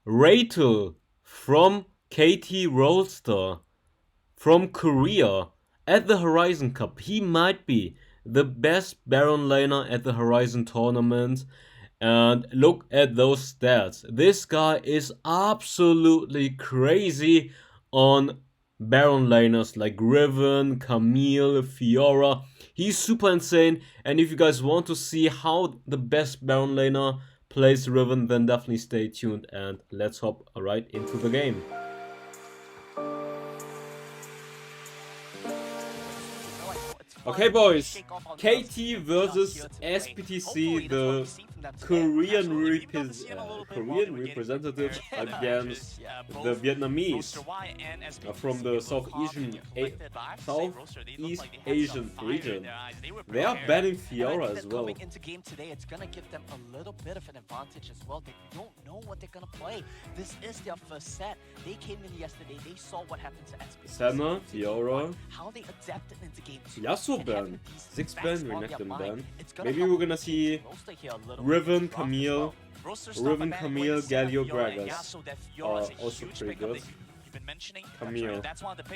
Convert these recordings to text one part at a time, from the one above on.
Ratel from KT Rolster from Korea at the Horizon Cup. He might be the best Baron laner at the Horizon tournament. And look at those stats. This guy is absolutely crazy on Baron laners like Riven, Camille, Fiora. He's super insane. And if you guys want to see how the best Baron laner plays Riven, then definitely stay tuned and let's hop right into the game. Okay, boys, KT versus SPTC, the Korean representative against the Vietnamese from the Southeast Asian region. They are banning Fiora as well. Coming into game today, it's gonna give them a little bit of an advantage as well. They don't know what they're gonna play. This is their first set. They came in yesterday. They saw what happened to SPTC. Senna, Fiora, how they adapted into game 2. Yasuo ban, 6 ban, Renekton ban. Maybe we're gonna see Riven, Camille, Galio, Gragas are also pretty good. Camille.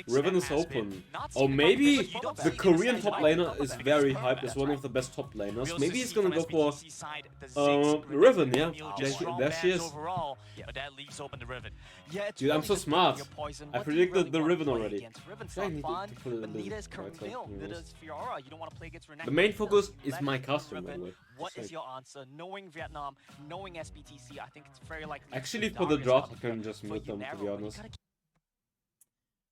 Riven is open. Or maybe the Korean top laner is very hyped, is one of the best top laners. Maybe he's gonna go for Riven, yeah. There she is. Dude, I'm so smart. I predicted the Riven already. I need to put it in the main focus is my custom, by the way. What is your answer? Knowing Vietnam, knowing SPTC, I think it's very likely. Actually, for the draft, I can just mute them, to be honest.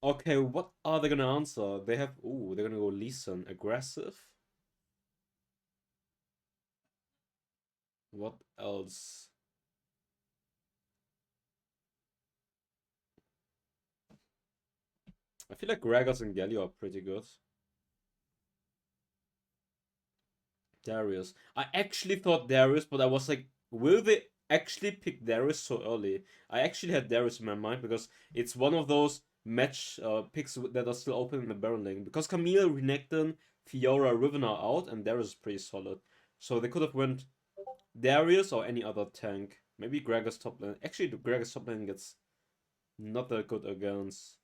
Okay, what are they gonna answer? They have... Ooh, they're gonna go Lee Sin. Aggressive? What else? I feel like Gragas and Galio are pretty good. Darius. I actually thought Darius, but I was like, will they actually pick Darius so early? I actually had Darius in my mind because it's one of those match picks that are still open in the Baron lane. Because Camille, Renekton, Fiora, Riven are out, and Darius is pretty solid. So they could have went Darius or any other tank. Maybe Gragas top lane. Actually, the Gragas top lane gets not that good against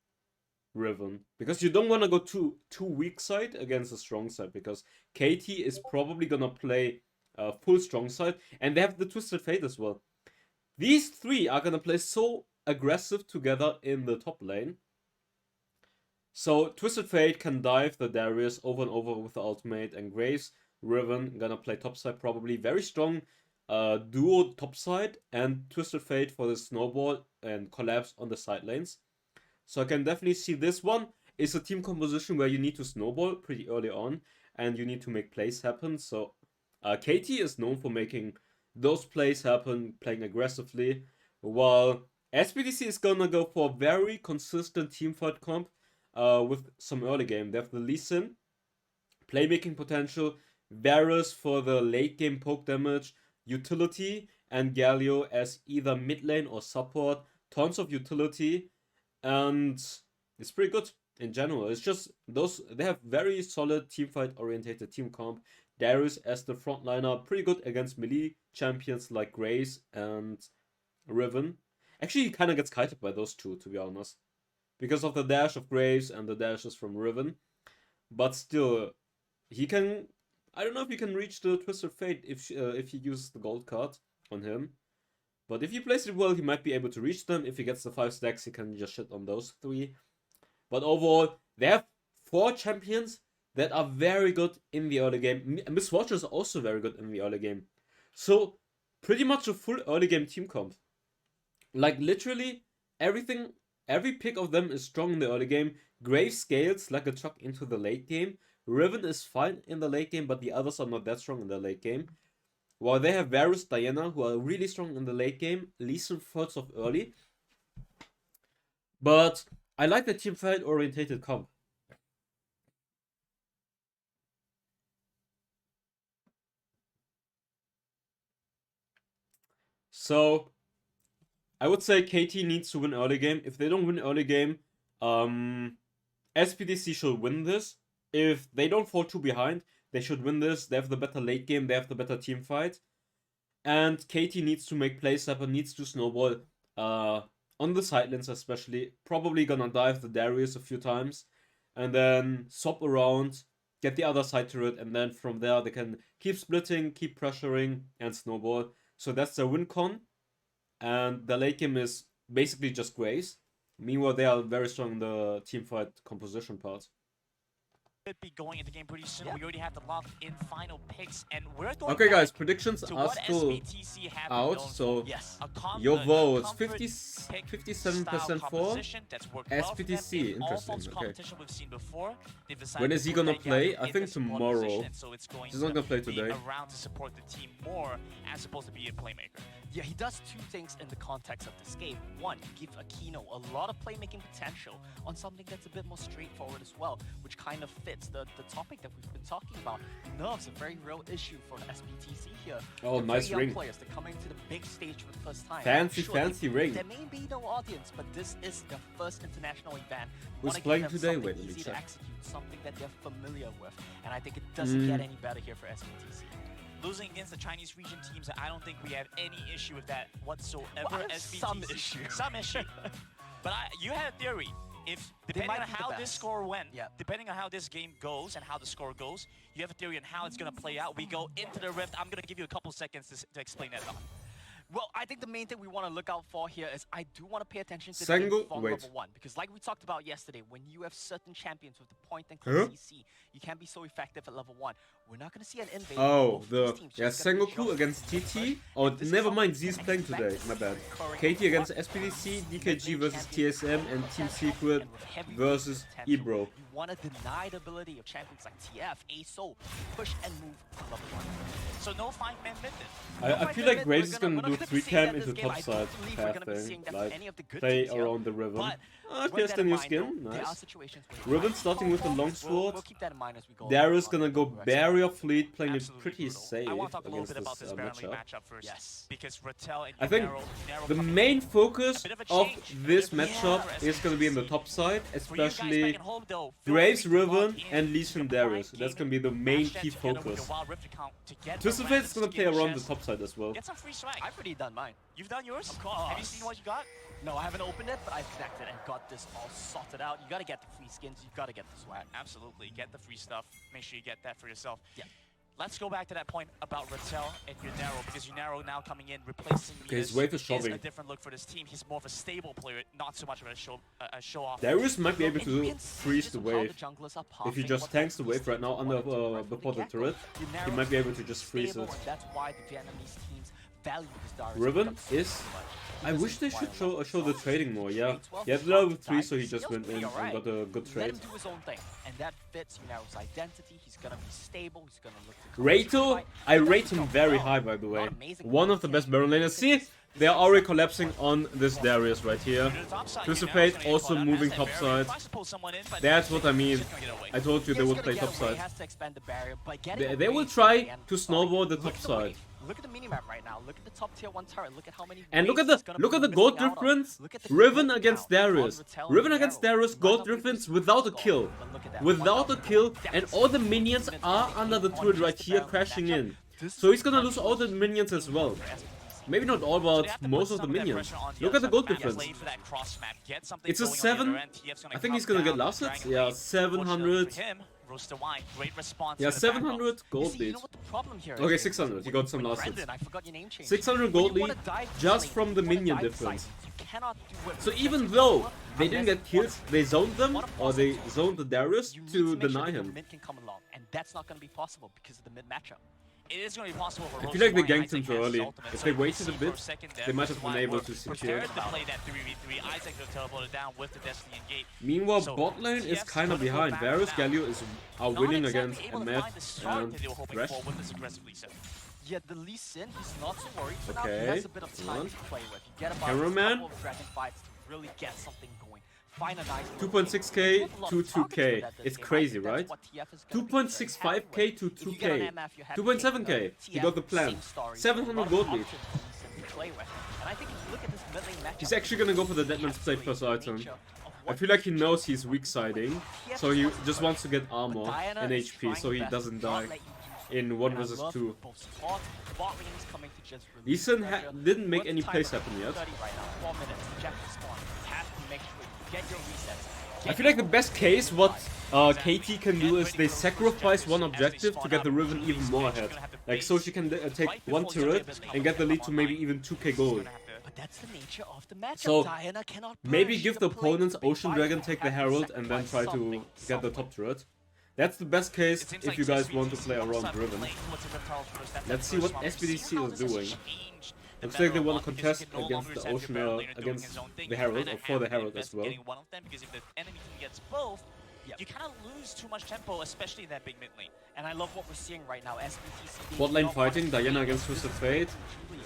Riven. Because you don't want to go too weak side against a strong side. Because KT is probably gonna play full strong side. And they have the Twisted Fate as well. These three are gonna play so aggressive together in the top lane. So Twisted Fate can dive the Darius over and over with the ultimate, and Graves, Riven gonna play topside probably. Very strong duo topside, and Twisted Fate for the snowball and collapse on the side lanes. So I can definitely see this one is a team composition where you need to snowball pretty early on, and you need to make plays happen. So KT is known for making those plays happen, playing aggressively, while SPTC is gonna go for a very consistent teamfight comp with some early game. They have the Lee Sin, playmaking potential, Varus for the late game poke damage, utility, and Galio as either mid lane or support. Tons of utility, and it's pretty good in general. It's just those, they have very solid teamfight orientated team comp. Darius as the frontliner, pretty good against melee champions like Grace and Riven. Actually, he kind of gets kited by those two, to be honest, because of the dash of Graves and the dashes from Riven. But still, he can... I don't know if he can reach the Twisted Fate if he uses the gold card on him. But if he plays it well, he might be able to reach them. If he gets the 5 stacks, he can just shit on those 3. But overall, they have 4 champions that are very good in the early game. Miss Watcher is also very good in the early game. So, pretty much a full early game team comp. Like, literally, everything, every pick of them is strong in the early game. Graves scales like a truck into the late game. Riven is fine in the late game, but the others are not that strong in the late game. While they have Varus, Diana, who are really strong in the late game. Lee Sin first off early. But I like the teamfight orientated comp. So, I would say KT needs to win early game. If they don't win early game, SPTC should win this. If they don't fall too behind, they should win this. They have the better late game, they have the better team fight. And KT needs to make plays happen, needs to snowball. on the side lanes especially, probably gonna dive the Darius a few times, and then swap around, get the other side turret, and then from there they can keep splitting, keep pressuring, and snowball. So that's their win con, and the late game is basically just Grace. Meanwhile, they are very strong in the teamfight composition part. Could be going into the game pretty soon. We already have the locked in final picks, and we're going Okay, guys, back predictions to are what still SBTC have been out. known So for. Yes, your votes comfort 57% for composition that's worked well for them SPTC. in all forms of Interesting. Okay. competition we've seen before. They've decided When to is he put gonna that play? Yagi I in think the support tomorrow. position, so it's going He's not gonna play be today. around to support the team more as opposed to be a playmaker. Yeah, he does two things in the context of this game. One, give Aquino a lot of playmaking potential on something that's a bit more straightforward as well, which kind of fits the topic that we've been talking about. Nerves a very real issue for SPTC here. Oh, They're nice very young ring. players. They're coming to the big stage for the first time. Fancy, Sure, fancy ring. There may be no audience, but this is their first international event. Who's Wanna give playing them today? something Wait, let me easy to check. execute, something that they're familiar with, and I think it doesn't get any better here for SPTC. Losing against the Chinese region teams, I don't think we have any issue with that whatsoever. Well, SBTC, some issue. Some issue. But you had a theory. If depending might on be the how this best. score went, Yeah. depending on how this game goes and how the score goes, you have a theory on how it's gonna play out. We go into the Rift. I'm gonna give you a couple seconds to explain that thought. Well, I think the main thing we want to look out for here is I do want to pay attention to Single- the from wait. level 1. Because like we talked about yesterday, when you have certain champions with the point and Huh? click CC, you can't be so effective at level 1. We're not going to see an invade. Oh, Both the these teams yeah, just gonna be Sengoku jumping against into the TT. push. Oh, This is never something mind. we Z's can playing expect today. to My see bad. occurring KT against what SPDC, the DKG mid-lane versus champions TSM, have and Team potential, Secret and with heavy versus potential. Ebro. You want to deny the ability of champions like TF, ASO, push and move to level 1. So no 5-man mid then. I feel like Graves is gonna do 3-cam into top side path We're thing, seeing that like any of the good play teams here. around the Riven. But Ah, with here's that the in new mind, skin, though, there are nice. situations where Riven might starting with the fall longsword. We'll keep that in mind as we go. Darius along gonna go the rest of barrier fleet, playing it Absolutely pretty brutal. safe I want to talk a little against bit about this this Baron League matchup. matchup first. Yes. Because Ratel and I think Unaro the coming main in. focus A bit of a of change, a this bit of a matchup change is for gonna be in the SBTC. top side, For you guys back especially at home, though, feel Graves, free to log Riven, in and to Lee Sin your Darius. Prime That's gonna Gaming, be the main match that key together with your focus. Wild Rift account to get a Twisted random Fate's gonna play skin around the chest. top side as well. Get some free swag. I've already done mine. You've done yours? Of course. Have you seen what you got? No, I haven't opened it, but I've connected and got this all sorted out. You gotta get the free skins, you gotta get the swag. Absolutely. Get the free stuff. Make sure you get that for yourself. Yeah. Let's go back to that point about Ratel and Unaro, because Unaro now coming in, replacing Okay, his Midas wave is is shoving. a different look for this team. He's more of a stable player, not so much of a show off. Darius might be able And you to can see freeze just the how the wave. junglers are If he pathing just what tanks the these wave right teams now wanna under do right from before the get-go. turret, he Unaro's might be able to just freeze stable, it. and that's why the Vietnamese teams value this Darius Riven pickup so is- much. I He wish they doesn't should require a lot show the of trading more, yeah. Rates well, He had hard level to 3, dive. so he just Skills went in pretty and alright. got a good Let trade. him do his own thing, and that fits Unaro's identity. He's gonna be stable. He's gonna look to Ratel, fight. I He does rate his him job very well. high, by the way. Not amazing, One but of the he best can Baron laners. fix See, his they are already skills. collapsing on this Darius right here. To the top side, Twisted Unaro's Fate gonna get also caught up. moving As top that barrier side. tries to pull someone in, but That's what I mean. he's just gonna get away. I told you Yeah, they he's would gonna play get top away, side. He has to expand the barrier, but getting They will away try from the to end snowball the look top at the side. wave. Look at the minimap right now. Look at the top tier 1 turret. Look at how many And look waves at he's gonna the be gold missing out on. difference. Look at the Riven gold against count on Darius. Ratel Riven and against Unaro. Darius, Might gold not be the difference smoothest without a score, kill. but look at that. Without a 1,000 kill, deaths. and all the minions Even are taking under the on turret just right the here Baron crashing matchup. in. This So is he's gonna very lose all the close minions as well. for SBTC. Maybe not all, So they but have to most put of the some that minions. pressure on Look at the other gold side. difference. Late for that cross map. Get something It's a going on the 7. other end. TF's gonna I think come he's gonna get down, last hit. dragging Yeah, lane. 700. For him, Roaster Wine, great response. Yeah, to the back row. 700 You gold see, you lead. know what the problem here Okay, is? 600. You got some last hits. Brendan, I forgot your name change. 600 When gold you wanna lead dive just lane, from the you wanna minion dive difference. side. You cannot do it So with even Ratel though they didn't unless get kills, they zoned them, or they possible. zoned the Darius You need to make sure deny that your him. mid can come along, and that's not going to be possible because of the mid matchup. It is going to be possible for I Roaster feel like they Wine. ganked him Isaac too has early. his ultimate, If so they you can waited see a for bit, second there, they might Roaster have been Wine able were to secure. prepared to play that 3v3. Isaac was teleported down with the Destiny Engage. Meanwhile, So, bot lane is TF's kind of gonna go behind. back Varus, now. Galio are Not winning exactly against able to MF find the start and that they were hoping Thresh. for with this aggressive Lee Sin. Yeah, the Lee Sin, he's not so worried for now. He Okay, has a bit of time one. to play with. You get about Cameraman. a couple of dragon fights to really get something going. Find a nice 2.6k to 2k. It's crazy, right? 2.65k to 2k. 2.7k. He got the plan. 700 gold lead. He's actually gonna go for the Deadman's Plate first item. I feel like he knows he's weak siding, so he just wants to get armor and HP so he doesn't die. in 1 And I versus love 2. both spots. Bot lane is coming to just Lee release Sin pressure. didn't make What's any the plays timer? happen yet. 30 right now, 4 minutes. Eject the spawn. You have to make sure you get your resets. I feel like the best case what KT can do is they sacrifice one objective to get the Riven even more ahead. Like so she can take one turret and get the lead to maybe even 2k gold. But that's the nature of the matchup. So Diana cannot maybe push. give the You're playing opponent's big Ocean fight. Dragon, You take the have to Herald, and then sacrifice try to something, get the top turret. That's the best case if you guys want to play around Riven. Let's see what SBDC is doing. Looks like they want to contest against the Ocean against the Herald, or for the Herald as well. Because if the enemy team gets both, you kind of lose too much tempo, especially in that big mid lane. And I love what we're seeing right now. SBTC Bot lane fighting, Diana against Twisted Fate.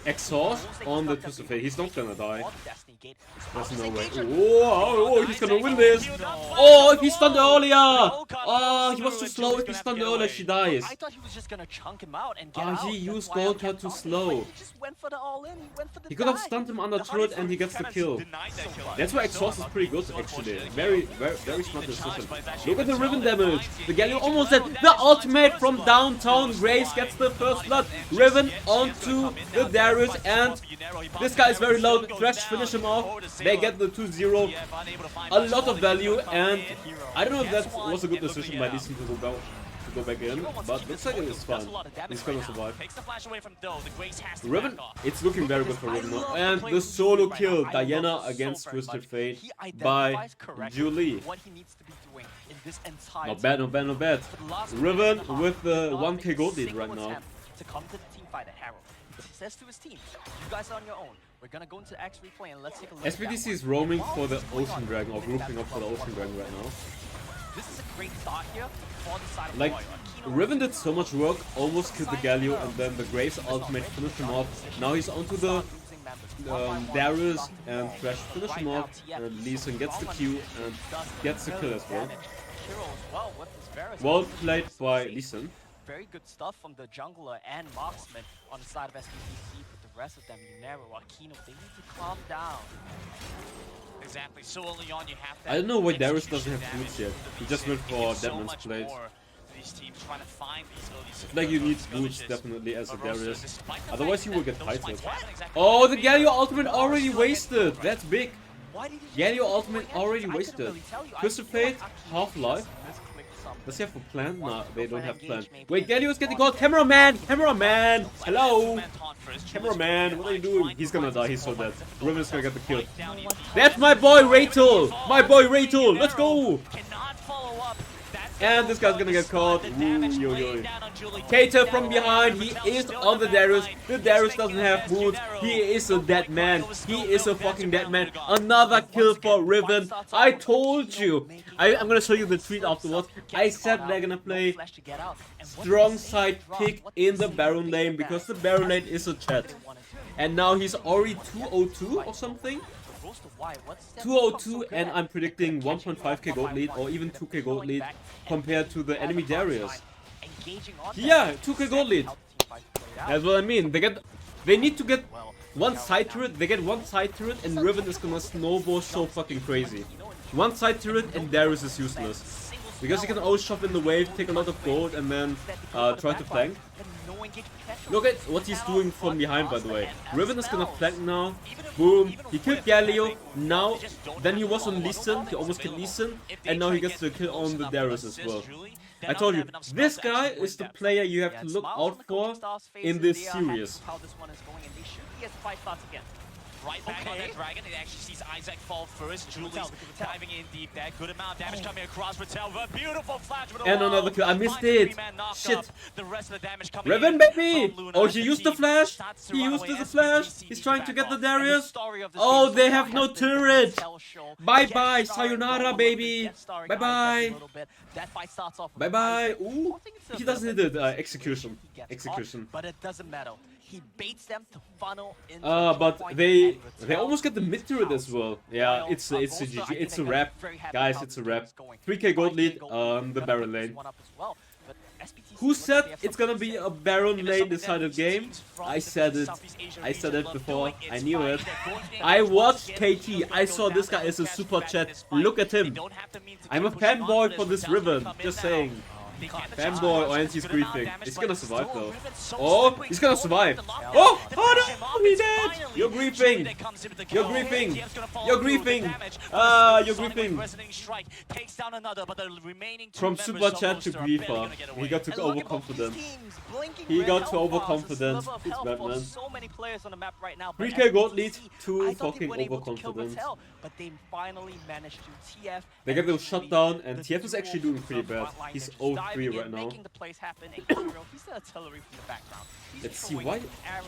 Exhaust on the Twisted Fate. He's not gonna die. There's no way. Oh, he's gonna win this. Oh, if he stunned earlier. Oh, he was too slow. If he stunned earlier, she dies. I thought he was just gonna chunk him out and get out. He That's used why I Gold kept too talking. slow. Like, he just went for the all-in. He went for the He could have dive. stunned him under turret and he gets the kill. That's why Exhaust is pretty good actually. Very smart decision. Look at the Riven damage. The Galio almost had the ultimate from downtown. Grace gets the first blood. Riven onto the Darius, and this guy is very low. Thresh finish him off. They get the 2-0. A lot of value, and I don't know if that was a good decision by Lee Sin to go back in, but looks like it is fun. He's gonna survive. Riven, it's looking very good for Riven now. And the solo kill, Diana against Twisted Fate by Julie. Not bad, not bad, not bad. Riven with the 1k gold lead right now. To come to the team fight at Herald. He says to his team, you guys are on your own. We're gonna go into X replay and let's take a look. SBDC is roaming for the Ocean Dragon, or grouping up for the Ocean Dragon right now. This is a great start here for the side of Like, Warrior. Riven did so much work, almost killed the Galio, and then the Graves ultimate finished him off. Now he's onto the Darius, and Thresh finish him off, and Lee Sin gets the Q and gets the kill as well. Well played by Lee Sin. Very good stuff from the jungler and marksman on the side of SBTC, but the rest of them, Yunero, Aquino, they need to calm down. Exactly, so early on you have that. I don't know why Darius doesn't have boots yet. He just went for Deadman's Blade. Like you need boots definitely as a Darius. Otherwise you will get titled. Oh, the Galio ultimate already wasted. That's big. Galio ultimate already wasted. Twisted Fate, half-life. Does he have a plan? Nah, they don't have a plan. Wait, Galio is getting called. Cameraman! Cameraman! Hello! Cameraman, what are you doing? He's gonna die, he's so dead. Riven is gonna get the kill. That's my boy Ratel! My boy Ratel! Let's go! And this guy's gonna get caught. Kater from behind. He is on the Darius. The Darius doesn't have boots. He is a dead man. He is a fucking dead man. Another kill for Riven. I told you. I'm gonna show you the tweet afterwards. I said they're gonna play strong side pick in the Baron lane because the Baron lane is a chat. And now he's already 202 or something. 202, and I'm predicting 1.5k gold lead or even 2k gold lead compared to the enemy Darius. Yeah, 2k gold lead. That's what I mean. They need to get one side turret. They get one side turret, and Riven is gonna snowball so fucking crazy. One side turret, and Darius is useless because he can always shove in the wave, take a lot of gold, and then try to flank. Look at what he's doing from behind, by the way. Riven is gonna flank now. Boom. He killed Galio. Now, then he was on Lee Sin. He almost killed Lee Sin. And now he gets the kill on the Darius as well. I told you, this guy is the player you have to look out for in this series. Right back on that dragon, it actually sees Isaac fall first. Julie's diving in deep there. Good amount of damage coming across Ratel. Beautiful flash with a and another kill. I missed it. Shit. The rest of the damage coming Riven, baby! Oh, he used the flash. He used the flash. He's trying to get the Darius. Oh, they have no turret. Bye-bye. Sayonara, baby. Bye-bye. Bye-bye. Ooh. He doesn't hit it. Execution. Execution. But it doesn't matter. He baits them to funnel into but they almost get the mid turret as well. Yeah, it's a GG. It's a wrap, guys. It's a wrap. 3k gold lead on the Baron lane. Who said it's gonna be a Baron lane decided game? I said it. I said it before. I knew it. I watched KT. I saw this guy as a super chat. Look at him. I'm a fanboy for this Riven. Just saying. They get the Fanboy, charge. oh, and he's Good amount of griefing. damage, He's but gonna it's survive still though. Riven so Oh, quick. he's gonna Going survive. for the lockdown. Oh, The oh finish him no, off. he It's dead. finally You're Julie griefing. that comes in with the You're kill. griefing. TF's gonna follow You're through with the griefing. damage. You're Sonic with griefing. Resonating Strike takes down another, but the remaining two From members super of chat to Roster are barely griefer, gonna get he away. got to And look at both overconfident. these teams, blinking He red got health to bars, a overconfident. sliver of It's health bad, for man. so many players on the map right now. But 3K gold SBTC, lead, I too thought they fucking weren't able to kill overconfident. Ratel, but they finally managed to. TF They get and them Julie, shut down, and the TF is actually duo doing pretty from bad. frontline, He's they're just 0-3 diving in, right now. making the plays happen, and Kirill, he's the artillery from the background. He's Let's see, throwing why- arrows.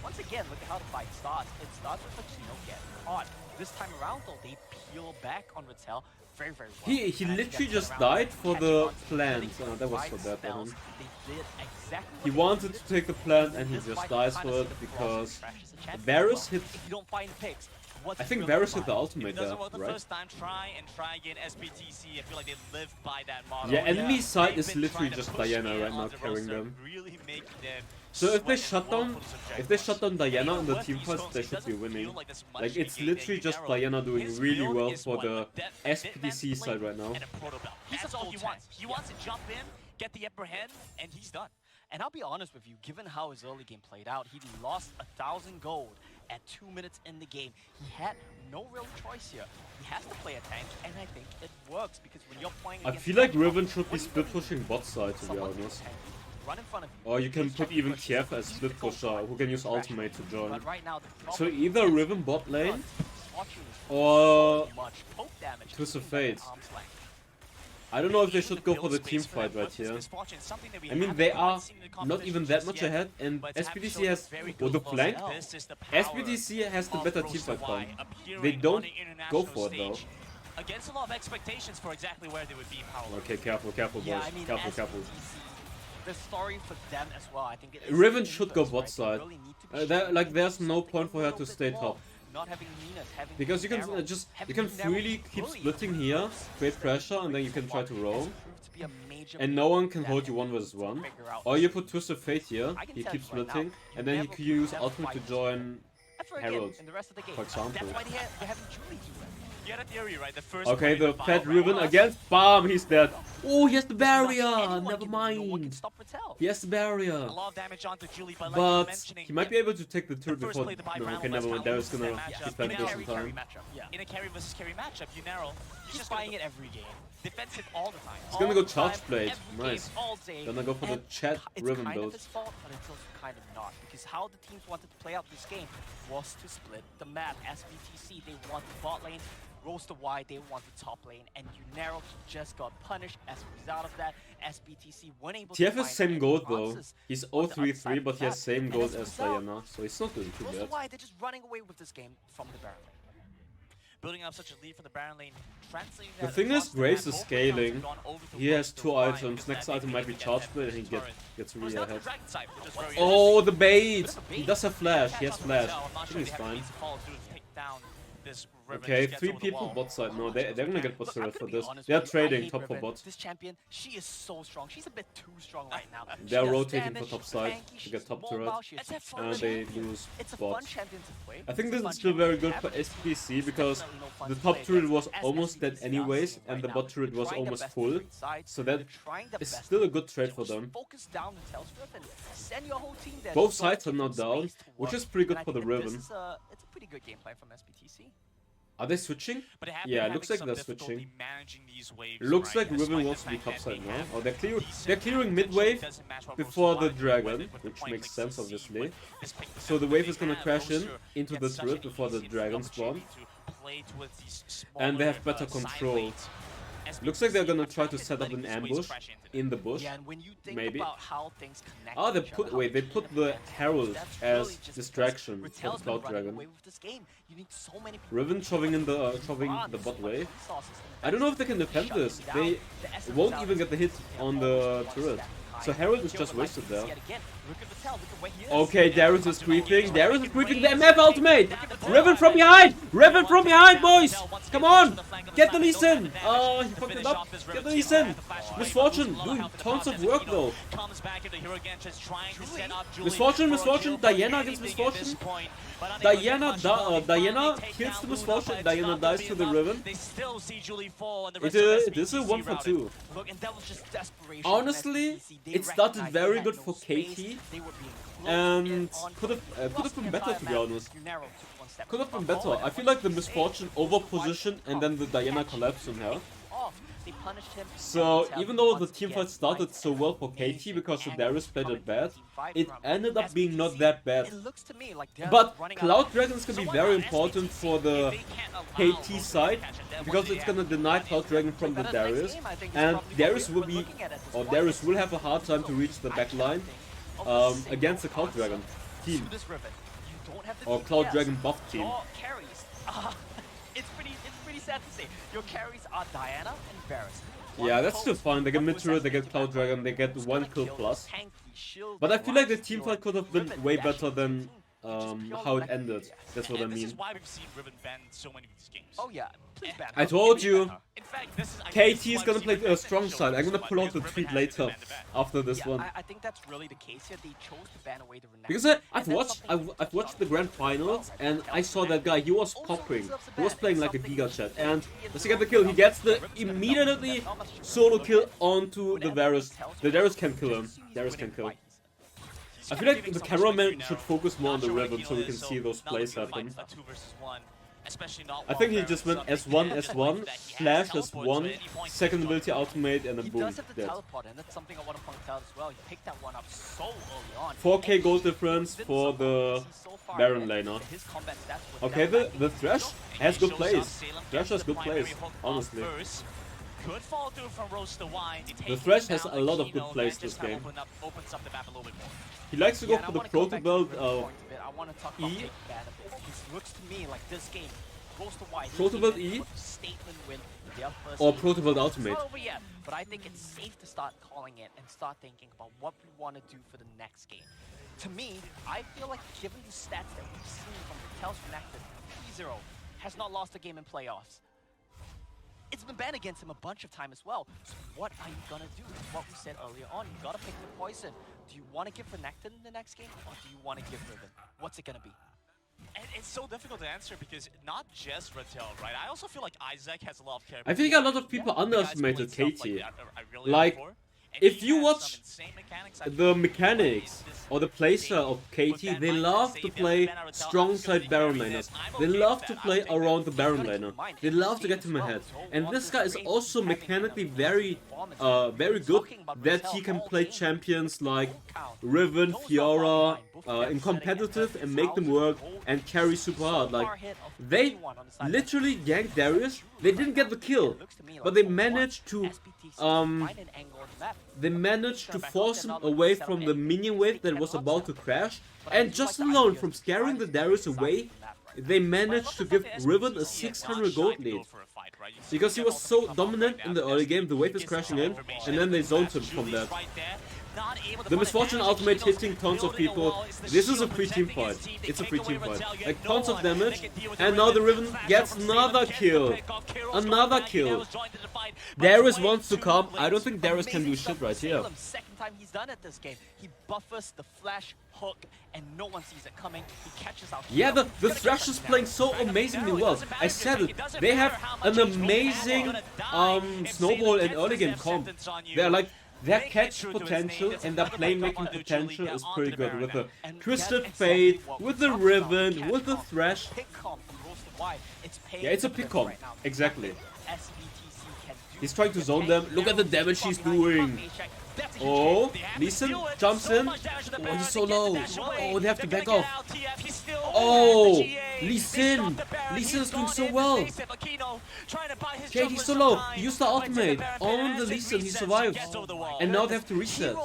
Once again, look at how the fight starts. It starts with Aquino getting caught. This time around, though, they peel back on Ratel very, very well. He And literally gets just around, died for catching the on to plant. getting That was right so bad for spells. him. They did exactly He what they wanted needed. to take the plant and he This just fight dies kinda for see it the because Frost Crash as a champion Varus as well. hit. If you don't find picks, what's I think really Varus hit the fine? ultimate If it there, doesn't work the right? first time, try again. SBTC, I feel like they live by that motto. Yeah, enemy side They've is been literally trying to just push Diana in right now on the carrying roster, them. really making them So if they sweat shut and war down, for this if they objective. shut down Diana in the With team these fights, folks, they it should be doesn't winning. feel like there's much Like it's to gain. literally just Narrow. Diana doing His really build well is for one, the a death- SPTC death side right now. and a proto belt. That's all he wants. He wants to jump in, get the upper hand, and he's done. And I'll be honest with you, given how his early game played out, he lost 1,000 gold at 2 minutes in the game. He had no real choice here. He has to play a tank, and I think it works because when you're playing I against feel like Ratel, Riven should be what do you split really pushing need? bot side, to be Someone who's honest. tanky, run in front of you. Or you can He's put trying even push TF you. as He's split the pusher go-to who can use pressure. ultimate to join. But right now, the So problem either is Riven bot lane Fortune is or so much poke damage, Twist of keeping them at Fate. arm's length. I don't know if they Even should the go build for the space team for fight that right push is here. misfortune, something that we I mean, haven't they quite are seen in the not competition even that just much yet, ahead, and but have SPTC shown has very with good the levels. flank. This is the power SPTC has the of better Roster teamfight Y plan. appearing They don't on the go international for it though. stage against a lot of expectations for exactly where they would be in power. Okay, careful, careful, boys. Yeah, I mean, Careful, careful. SPTC, the story for them as well, I think it is Riven in should go first, bot right? They side. really need to be Like, showing there's no something point a for her little to bit stay more. top. Not having Minas, having Because you can Narrow, just you having can Narrow freely keep bully splitting here, those create that pressure, and then you can try has to roam. proved to be a major And no one can that hold you they 1 need vs to 1. figure out. Or you put Twist of Fate here, I can he tell keeps you right now, splitting, and then he never- can use never ultimate to fight join. Ever again Herald, in the rest of the game. for example. That's why they're having Julie do it. You had a theory, right? The first Okay, point the about pet Ratel Riven was- against Bomb, he's dead. Oh, he has the There's nothing barrier! anyone Never can do. No one can mind. stop Ratel. He has the barrier. A lot of damage onto Julie, but like you But mentioning, he might be able to take the turret first before. play the buy No, round okay, was never mind. how Darius this gonna matchup. defend In for a some Carry time. matchup. Yeah. in a carry versus carry matchup, Unarrow, He's just buying gonna it every game. go defensive all the time. He's gonna go All the charge time, blade. every Nice. game, all day. Gonna go for the And chat it's Riven kind build. of his fault, but it's also kind of not. Because how the teams wanted to play out this game was to split the map. SBTC, they wanted bot lane. Roster Y, they wanted top lane. And Unarrow just got punished as a result of that. SBTC weren't able to TF find has same any gold though. answers He's on the other 0-3-3, side of but he has the same map. gold And as a result, Diana, so it's not doing too Roster bad. Y, they're just running away with this game from the Baron lane. building up such a lead for the Baron lane, translating The that thing across is, the Grace map. is Both accounts have scaling. gone over to He has Roster 2 Y, items. because Next that item maybe might be they get charge that blade, and he turret. gets Goes really down to the ahead. Dragon type, which is very Oh, the bait! Bit of a He bait. does have flash. He Catch has onto flash. Ratel. I'm not I sure think they he's have fine. needs to follow through to take down this Riven. Okay, Just gets 3 over the people wall. bot side. No, they're gonna get Look, I'm Buster for gonna be this. honest They're with you, I trading hate top for Riven. bot. This champion, she is so strong. She's a bit too strong right now. She They're does rotating damage, for top side tanky, to she's get top mobile, turret, she's Let's have a fun fun and they champion. lose It's a fun bots. champion to play. I think It's a this fun is still champion very to good have. for SPC because Definitely no fun the to top play turret against. was As almost dead SBTC are anyways, seeing and right the now, bot turret they're was trying their almost best to full. trade sides, So that they're trying their is best still a to good trade for just them. Focus down the tail strip and send your whole team there. Both Just don't sides are give now them down, space to which work. is pretty good And I for the think that Riven. It's a pretty good game plan from SBTC. Are they switching? But they have Yeah, been looks having like some they're difficulty switching. managing these waves, Looks right? like Despite Riven the wants to be fact top that side they now. have Oh, they're decent clearing mid potential, wave doesn't match what before Roster the Y dragon, with the which point makes clicks sense CC obviously. with this pick So the that wave they is gonna have. crash in Roster into the gets such turret an before the easy dragon opportunity spawn. to play towards these And they have smaller, better side control. lanes. Looks like they're gonna SBTC try to are set up letting an these waves ambush crash into them. in the bush. Yeah, and when you think Maybe. about how things connect Oh, they to each put other, wait, how they the put chain the events, Herald that's as really just because distraction for the Ratel's been Cloud running Dragon. away with this game. You need so many people Riven to shoving in the run shoving the so bot much wave. resources I don't know if they can invested, defend shutting this. down They the essence won't out even get the hit of on almost the one turret. step So behind. Herald is Kill just the wasted Vikings there. yet again. Look at Ratel, look at where he is. Okay, Darius is creeping. Darius is creeping. The MF ultimate. Riven from behind. Riven from behind, boys. Come on. Get the Lee Sin. Oh, he fucked it up. Get the Lee Sin. Misfortune doing tons of work though. Misfortune. Diana against Misfortune. Diana kills the Misfortune. Diana dies to the Riven. It is a 1 for 2. Honestly, it started very good for KT. And could have been better, to be honest. Could have been better. I feel like the Misfortune overpositioned and then the Diana collapsed on her. So even though the teamfight started so well for KT because the Darius played it bad, it ended up being not that bad. But Cloud Dragons can be very important for the KT side because it's gonna deny Cloud Dragon from the Darius, and Darius will have a hard time to reach the backline against the Cloud Dragon team or Cloud Dragon buff team. It's pretty sad to say. Your carries are Diana and Varus. Yeah, that's still fine. They get mid turret, they get Cloud Dragon, they get 1 kill plus. But I feel like the teamfight could have been way better than how it ended. That's what I mean. This is why we've seen Riven ban so many of these games. Oh yeah, please ban. I told you. In fact, this is KT is gonna play a strong side. I'm gonna pull out the tweet later after this one. I think that's really the case here. They chose to ban away the Renekton. Because I've watched the grand finals and I saw that guy. He was popping. He was playing like a Giga Chat. And does he get the kill? He gets the immediately solo kill onto the Varus. The Darius can kill him. Darius can kill. I feel like the cameraman should focus more on the Riven so we can see those plays happen. I think he just went S1, S1, flash S1, second ability ultimate, and then boom, dead. 4k gold difference for the Baron laner. Okay, the Thresh has good plays. Thresh has good plays, honestly. The Thresh has a lot of good plays this game. He likes to go for the proto build E. Looks to me like this game goes to wide. Proto build E or proto build ultimate. But I think it's safe to start calling it and start thinking about what we want to do for the next game. To me, I feel like given the stats that we've seen from Ratel's Connected, P0 has not lost a game in playoffs. It's been banned against him a bunch of time as well. So what are you gonna do? It's what we said earlier on. You gotta pick the poison. Do you want to give Renekton in the next game, or do you want to give Riven? What's it gonna be? And it's so difficult to answer because not just Ratel, right? I also feel like Isaac has a lot of character. I think a lot of people underestimated KT. Like, if you watch the mechanics or the playstyle of KT, they love to play strong side Baron laners. They love to play around the Baron laner. They love to get him ahead. And this guy is also mechanically very good that he can play champions like Riven, Fiora in competitive and make them work and carry super hard. Like, they literally ganked Darius. They didn't get the kill, but they managed to force him away from the minion wave that was about to crash, and just alone from scaring the Darius away, they managed to give Riven a 600 gold lead. Because he was so dominant in the early game, the wave is crashing in, and then they zoned him from that. The Misfortune ultimate hitting tons of people. This is a free team fight. It's a free team fight. Like tons of damage. And now the Riven gets another kill. Another kill. Darius wants to come. I don't think Darius can do shit right here. Second time he's done it this game. He buffers the flash hook and no one sees it coming. He catches out. Yeah, the Thresh is playing so amazingly well. I said it. They have an amazing snowball and early game comp. They're like, their catch potential and their playmaking potential is pretty good with the Twisted Fate, with the Riven, with the Thresh. Yeah, it's a pick comp. Exactly. He's trying to zone them. Look at the damage he's doing. Oh, Lee Sin jumps in. Oh, he's so low. Oh, they have to back off. Oh, Lee Sin. Lee Sin is doing so well. Okay, he's so low. He used the ultimate on the Lee Sin. He survived. And now they have to reset.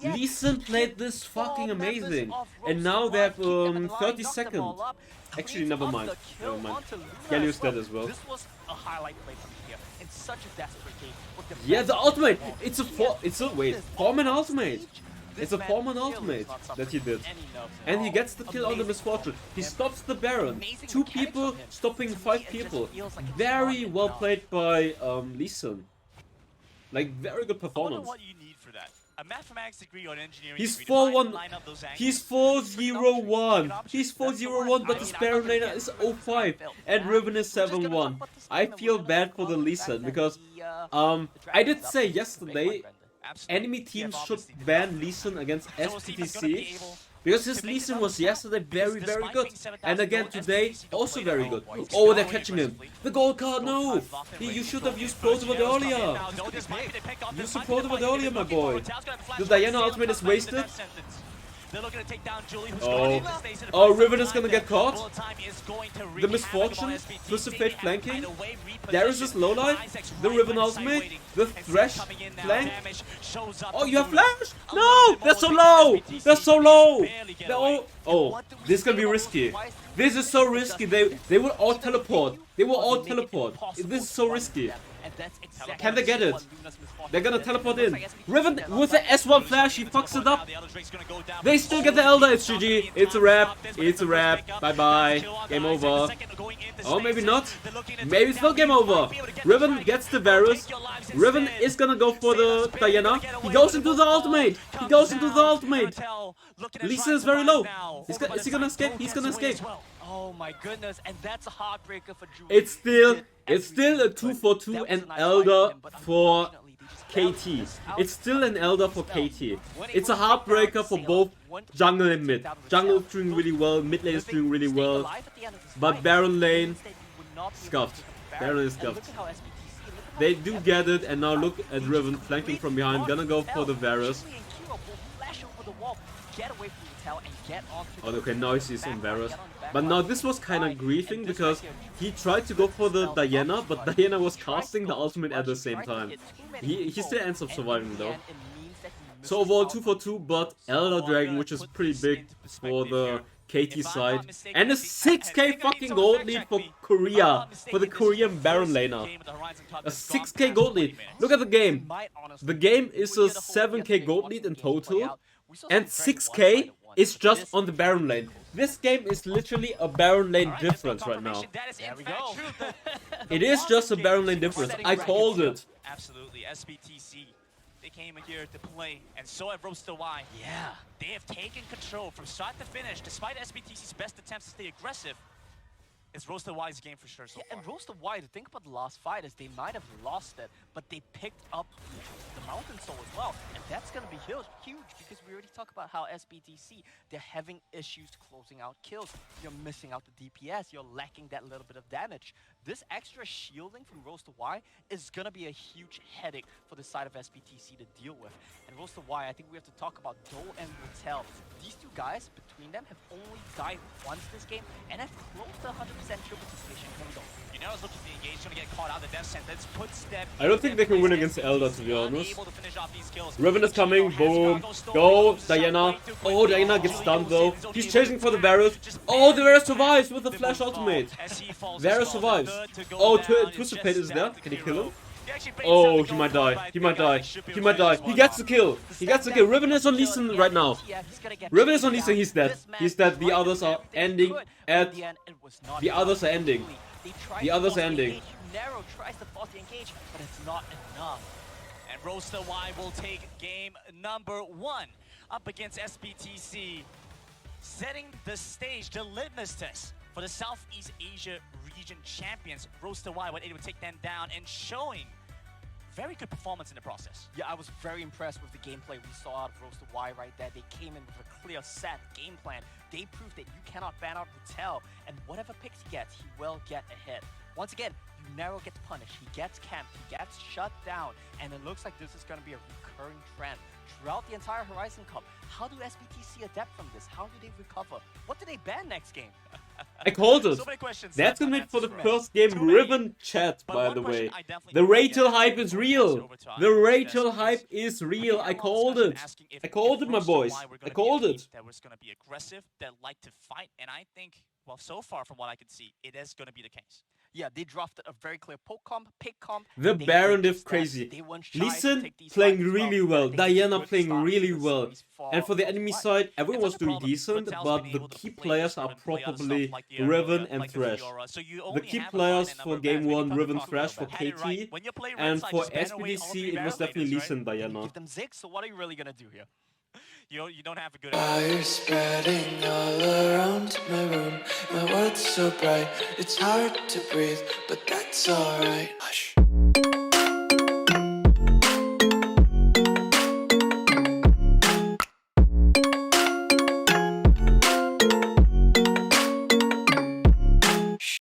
Lee Sin played this fucking amazing. And now they have 30 seconds. Actually, never mind. Never mind. Galio's dead as well. This was a highlight play from here. In such a desperate game. Yeah, the ultimate. It's a 4-man ultimate. It's a formal ultimate that he did. And he gets the kill on the Misfortune. He stops the Baron. 2 people stopping 5 people. Very well played by Lee Sin. Like, very good performance. What you need for that. A mathematics degree or an engineering He's degree to 4-1. line up those angles. He's 4-0-1. He's 4-0-1, but his Baron laner is 0-5. And Riven is 7-1. I feel bad for the Lee Sin because I did say yesterday enemy teams should ban Lee Sin against SPTC. Because his Lee Sin was yesterday very, very good. And again today, also very good. Oh, they're catching him. The gold card, no! You should have used Protobot earlier. Use the Protobot earlier, my boy. The Diana ultimate is wasted. Oh, Riven is gonna get caught. The Misfortune, Twisted Fate flanking. Darius is low life. The Riven ultimate. The Thresh flank. Oh, you have flash? No! They're so low! They're so low! They're all... Oh, this is gonna be risky. This is so risky. They will all teleport. They will all teleport. This is so risky. Can they get it? They're gonna teleport in. Riven with the S1 flash, he fucks it up. They still get the Elder. It's GG. It's a wrap. It's a wrap. Bye bye. Game over. Oh, maybe not. Maybe it's not game over. Riven gets the Varus. Riven is gonna go for the Diana. He goes into the ultimate. He goes into the ultimate. Lee Sin is very low. Is he gonna escape? He's gonna escape. Oh my goodness, and that's a heartbreaker for Drew. It's still a 2-for-2 and Elder for KT. It's still an Elder for KT. It's a heartbreaker for both jungle and mid. Jungle is doing really well, mid lane is doing really well, but Baron lane scuffed. Baron is scuffed. They do get it, and now look at Riven flanking from behind, gonna go for the Varus. Oh, okay, now he's on Varus. But now this was kind of griefing because he tried to go for the Diana, but Diana was casting the ultimate at the same time. He still ends up surviving though. So overall 2-for-2, but Elder Dragon, which is pretty big for the KT side. And a 6k fucking gold lead for Korea, for the Korean Baron laner. A 6k gold lead. Look at the game. The game is a 7k gold lead in total. And 6k is just on the Baron lane. This game is literally a Baron lane difference right now. There we go. It is just a Baron lane difference. I called it. Absolutely. SBTC. They came here to play, and so have Roasted Y. Yeah. They have taken control from start to finish, despite SBTC's best attempts to stay aggressive. It's Roasted Y's game for sure so far. And Roasted Y, to think about the last fight is they might have lost it, but they picked up the Mountain Soul as well. And that's going to be huge because we already talked about how SBTC, they're having issues closing out kills. You're missing out the DPS, you're lacking that little bit of damage. This extra shielding from Roasted Y is going to be a huge headache for the side of SBTC to deal with. And Roasted Y, I think we have to talk about Dole and Ratel. These two guys, between them, have only died once this game and have close to 100% kill participation. You know, looking to engage, trying to get caught out of the death sentence. I don't think they can win against Elder, to be honest. Riven is coming, boom. Go, Diana. Oh, Diana gets stunned though. He's chasing for the Varus. Oh, the Varus survives with the flash ultimate. Varus survives. Oh, Twisted Fate is there. Can he kill him? Oh, he might die. He might die. He might die. He gets the kill. He gets the kill. Riven is on Lee Sin right now. Riven is on Lee Sin. He's dead. He's dead. The others are ending at... The others are ending. The others are ending. Narrow tries to force the engage, but it's not enough. And Roasted Y will take game number 1 up against SBTC, setting the stage, the litmus test for the Southeast Asia region champions. Roasted Y were able to take them down and showing very good performance in the process. Yeah, I was very impressed with the gameplay we saw out of Roasted Y right there. They came in with a clear set game plan. They proved that you cannot ban out Ratel, and whatever picks he gets, he will get a hit. Once again, Unero gets punished, he gets camped, he gets shut down, and it looks like this is going to be a recurring trend throughout the entire Horizon Cup. How do SBTC adapt from this? How do they recover? What do they ban next game? I called it. So many questions. That's gonna be for the first game. Riven chat, by the way. The Ratel hype is real. The Ratel hype is real. I called it. I called it, my boys. I called it. That was going to be aggressive, that liked to fight, and I think Well, so far from what I can see, it is going to be the case. Yeah, they drafted a very clear poke comp, pick comp. The and they Baron did diff just that. crazy. They weren't shy Lee to Sin take these playing fights as well. really Yeah, well, I think it's a Diana good playing start really to the well. series And for the Ratel enemy White. side, everyone It's was not a doing problem. decent, Ratel's but been the able to key play players this are Riven, play other stuff probably like the Riven Aurora, and like the Thresh. Fiora. So you The only key have a players finite number for of game bans when you 1, come to Riven talk Thresh about for that. Had it right. KT, When you play red and side, for just ban away all SBDC three it was Baron definitely laners, Lee right? Sin Didn't Diana. give them Ziggs, so what are you really gonna do here? You don't have a good. Fire spreading all around my room. My world's so bright, it's hard to breathe, but that's alright. Hush.